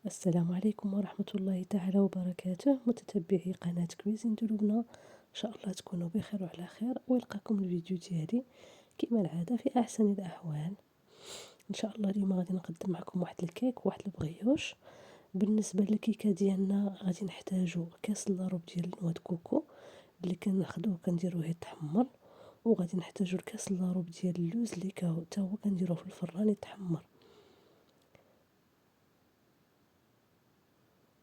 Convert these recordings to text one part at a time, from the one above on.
السلام عليكم ورحمة الله تعالى وبركاته، متتبعي قناة كويزين دو لبنى. إن شاء الله تكونوا بخير وعلى خير، ويلقاكم الفيديو ديالي كما العادة في أحسن الأحوال. إن شاء الله اليوم غادي نقدم معكم واحد الكيك وواحد البغيوش. بالنسبة للكيكة ديالنا غادي نحتاجو كاس لاروب ديال نواد كوكو اللي كناخدوه كنديروه يتحمر، وغادي نحتاجو الكاس لاروب ديال اللوز اللي تا هو كنديروه في الفران يتحمر.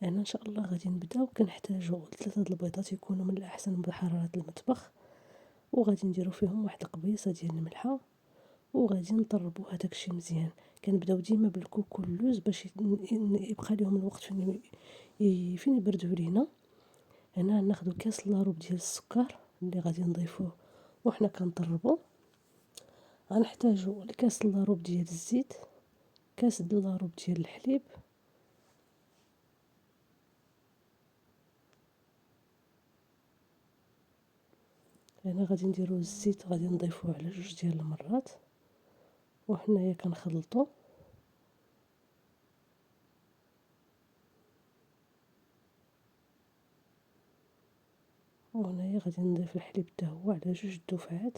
هنا ان شاء الله غادي نبداو. كنحتاجو 3 البيضات يكونوا من الاحسن بحراره المطبخ، وغادي نديرو فيهم واحد القبيصه ديال الملحه، وغادي نطربوا هذاك الشيء مزيان. كنبداو ديما بالكوكو واللوز باش يبقى لهم الوقت فين يبردوا لينا. هنا ناخذ كاس لاروب ديال السكر اللي غادي نضيفوه وحنا كنطربوا. غنحتاجو الكاس لاروب ديال الزيت، كاس لاروب ديال الحليب، هنا غادي نديرو الزيت غادي نضيفوه على 2 المرات وحنايا كنخلطو. وهنايا غادي نضيف الحليب حتى هو على 2 دفعات.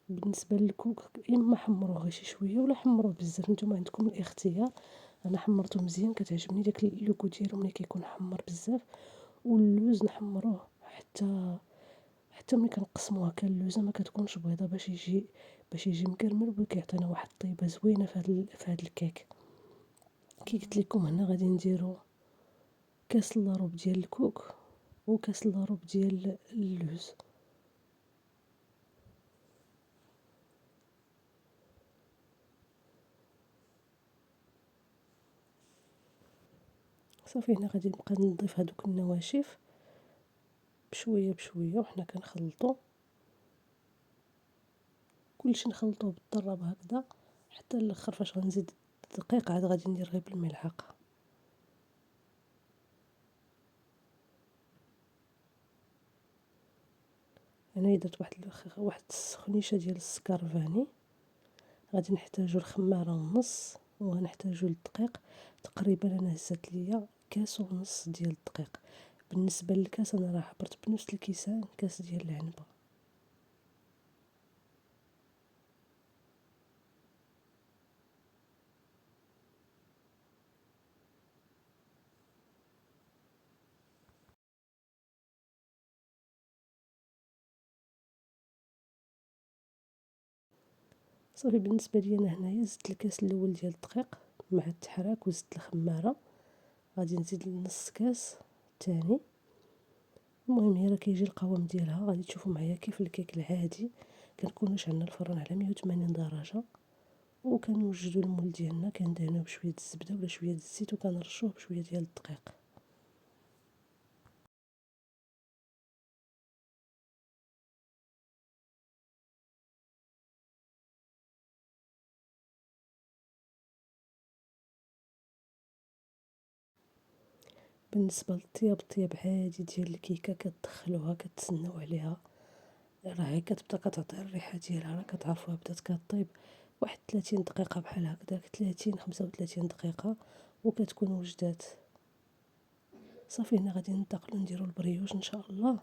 بالنسبه للكوك اما حمروه غير شي شويه ولا حمروه بزاف، نتوما عندكم الاختيار. انا حمرته مزيان، كتعجبني داك اللوكو ديالو ملي كيكون حمر بزاف. واللوز نحمروه حتى ملي كنقسمو هكا اللوزه ما كتكونش بيضه باش يجي مكرمل، وكيعطينا واحد الطيبه زوينه في هذا الكيك. كي قلت لكم هنا غادي نديرو كاس لاروب ديال الكوك وكاس لاروب ديال اللوز. صافي هنا غادي نبقى نضيف هذوك النواشف بشويه بشويه وحنا كنخلطو كلشي، نخلطوه بالطراب هكذا حتى الاخر. فاش غنزيد الدقيق عاد غادي ندير غير بالملعقه. انا درت واحد السخنيشه ديال السكر فاني. غادي نحتاجو الخماره ونص، وغنحتاجو الدقيق تقريبا. انا هزت ليا كاس ونص ديال الدقيق. بالنسبه للكاس انا راه حبرت بنفس الكيسان كاس ديال العنبه. صافي بالنسبه لي انا هنايا زدت الكاس الاول ديال الدقيق مع التحراك، وزدت الخماره. غادي نزيد نص كاس تاني. المهم هي راه كيجي القوام ديالها غادي تشوفوا معايا كيف الكيك العادي. كنكونوا شعلنا الفران على 180 درجه، وكنوجدوا المول ديالنا كندهنوه بشويه الزبده ولا شويه الزيت، وكنرشوه بشويه ديال الدقيق. بالنسبه للطياب، الطياب عادي ديال الكيكه كتدخلوها كتسناو عليها، راه كتبدا كتعطي الريحه ديالها، راه كتعرفوها بدات كطيب. واحد 30 دقيقه بحال هكذاك، 30 35 دقيقه وكتكون وجدات. صافي هنا غادي ننتقلوا نديروا البريوش ان شاء الله.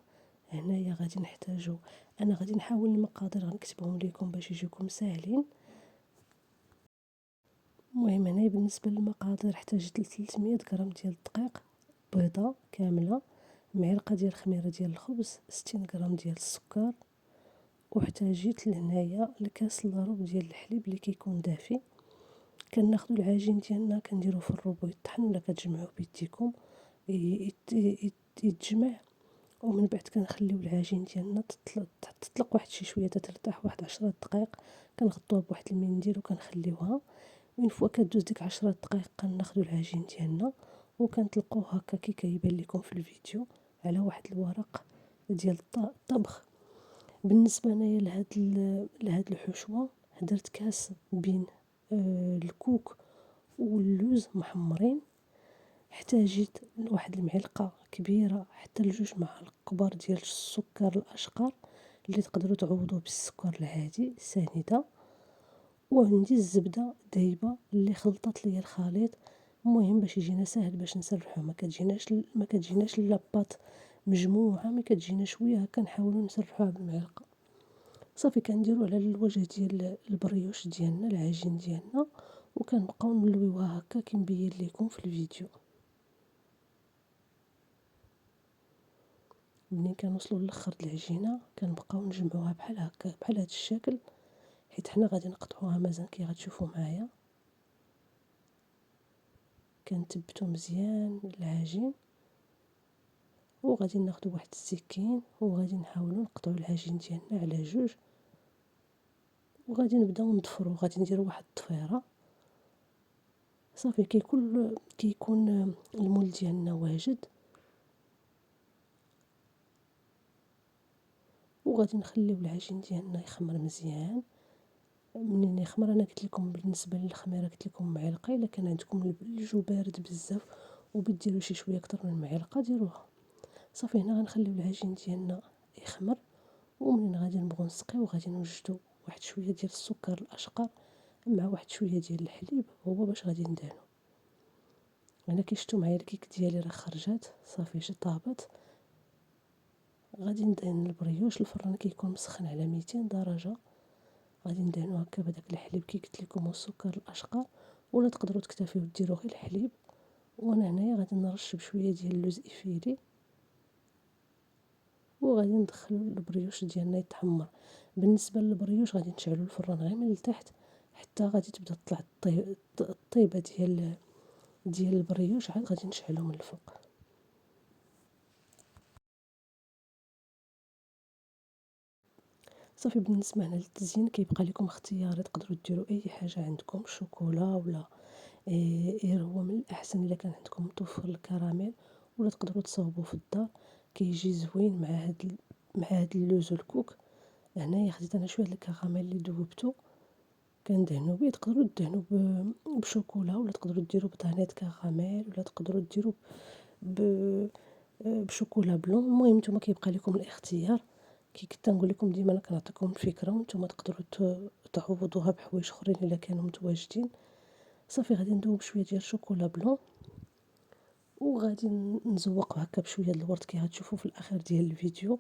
هنايا غادي نحتاجو، انا غادي نحاول المقادير غنكتبهم لكم باش يجيكم ساهلين. المهم هنايا بالنسبه للمقادير احتاجت 300 غرام ديال الدقيق، بيضه كامله، معلقه ديال الخميره ديال الخبز، 60 غرام ديال السكر، واحتاجيت لهنايا لكاس لاروب ديال الحليب اللي كيكون دافي. كناخذوا العجين ديالنا كنديروه في الروبو يطحن ولا كتجمعوه بيديكم يتجمع. ومن بعد كنخليو العجين ديالنا تطلق واحد شي شويه ترتاح واحد 10 دقائق. كنغطوها بواحد المنديل وكنخليوها. من فوا كدوز ديك 10 دقائق كناخذوا العجين ديالنا وكنطلقوه هكا كي كيبان لكم في الفيديو على واحد الورق ديال الطبخ. بالنسبه انايا لهاد الحشوه درت كاس بين الكوك واللوز محمرين. احتاجيت واحد المعلقه كبيره حتى ل2 معالق كبار ديال السكر الاشقر اللي تقدروا تعوضوه بالسكر العادي ساندة. وعندي الزبدة دايبة اللي خلطت لي الخليط. المهم باش يجينا ساهل باش نسرحوه، ما كتجيناش لاباط مجموعة، ما كتجينا شوية هكا، نحاولوا نسرحوها بالمعلقة. صافي كنديرو على الوجه ديال البريوش ديالنا العجين ديالنا، وكنبقاو نلويوها هكا كنبين لكم في الفيديو. منين كنوصلوا للاخر د العجينه كنبقاو نجمعوها بحال هكا بحال هذا الشكل، حيت حنا غادي نقطعوها مزال كي غتشوفوا معايا. كنثبتو مزيان العجين، وغادي ناخذ واحد السكين وغادي نحاولوا نقطعوا العجين ديالنا على جوج، وغادي نبداو نضفروا. غادي نديروا واحد الضفيره. صافي كيكون المول ديالنا واجد، وغادي نخليو العجين ديالنا يخمر مزيان. منين يخمر، انا قلت لكم بالنسبه للخميره قلت لكم معلقه، الا كان عندكم الجو بارد بزاف وبديروا شي شويه اكثر من معلقه ديروها. صافي هنا غنخليو العجين ديالنا يخمر، ومنين غادي نبغوا نسقيو غادي نوجدوا واحد شويه ديال السكر الاشقر مع واحد شويه ديال الحليب، هو باش غادي ندهنو. انا كي شفتوا معايا الكيك ديالي راه خرجات صافي طابت. غادي ندهن البريوش، الفران كيكون مسخن على 200 درجه. غادي ندهنو هكا بهداك الحليب كي قلت لكم والسكر الاشقر، ولا تقدروا تكتفيو ديروا غير الحليب. وانا هنايا غادي نرش بشويه ديال اللوز افيري، وغادي ندخلو البريوش ديالنا يتحمر. بالنسبه للبريوش غادي نشعلو الفران غير من التحت حتى غادي تبدا تطلع الطيبه ديال البريوش، عاد غادي نشعلو من الفوق. صافي بالنسبه هنا للتزيين كيبقى لكم اختيار، تقدروا ديروا اي حاجه عندكم، شوكولا ولا هو من الاحسن الا كان عندكم متوفر الكراميل، ولا تقدروا تصاوبوه في الدار كيجي زوين مع هاد اللوز والكوك. هنايا خديت انا شويه الكراميل اللي ذوبته كندهنوا به. تقدروا دهنوا بشوكولا، ولا تقدروا ديروا بطانيت كراميل، ولا تقدروا ديروا ب بشوكولا بلون. المهم نتوما كيبقى لكم الاختيار. كي كنت نقول لكم ديما انا كنعطيكم الفكره، وانتم تقدروا تعوضوها بحوايج اخرين الا كانوا متواجدين. صافي غادي ندوب شويه ديال الشوكولا بلون، وغادي نزوقه هكا بشويه د الورد كي غتشوفوا في الاخير ديال الفيديو.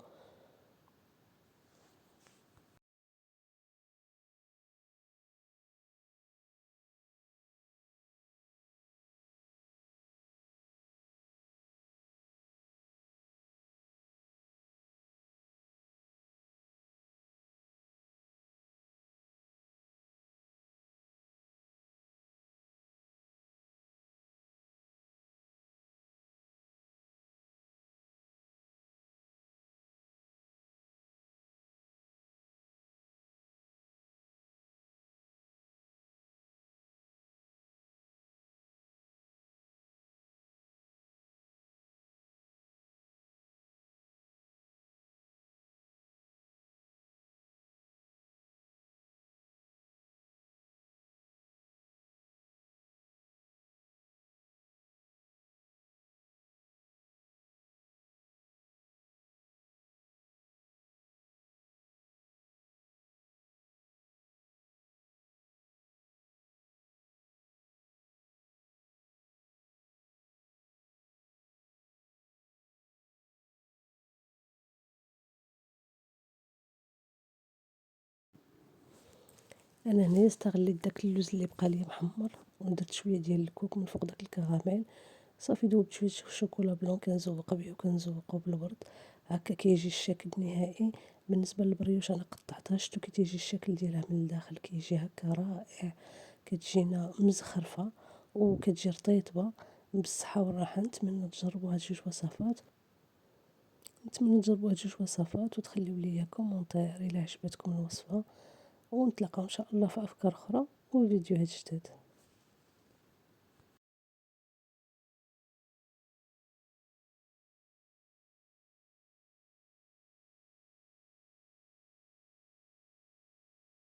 انا هنا استغليت داك اللوز اللي بقى لي محمر، ودرت شويه ديال الكوك من فوق داك الكراميل. صافي دوبت شويه شوكولا بلون كنزوق به وكنزوقو بالورد، هكا كيجي الشكل النهائي. بالنسبه للبريوش انا قطعتها، شفتو كي تيجي الشكل ديالها من الداخل كيجي هكا رائع. كتجينا مزخرفه وكتجي رطيبه. بالصحه والراحه. نتمنى تجربوا هاد جوج وصفات، وتخليو ليا كومونتير الا عجبتكم الوصفه. ونتلاقاو ان شاء الله في افكار اخرى وفيديوهات جداد.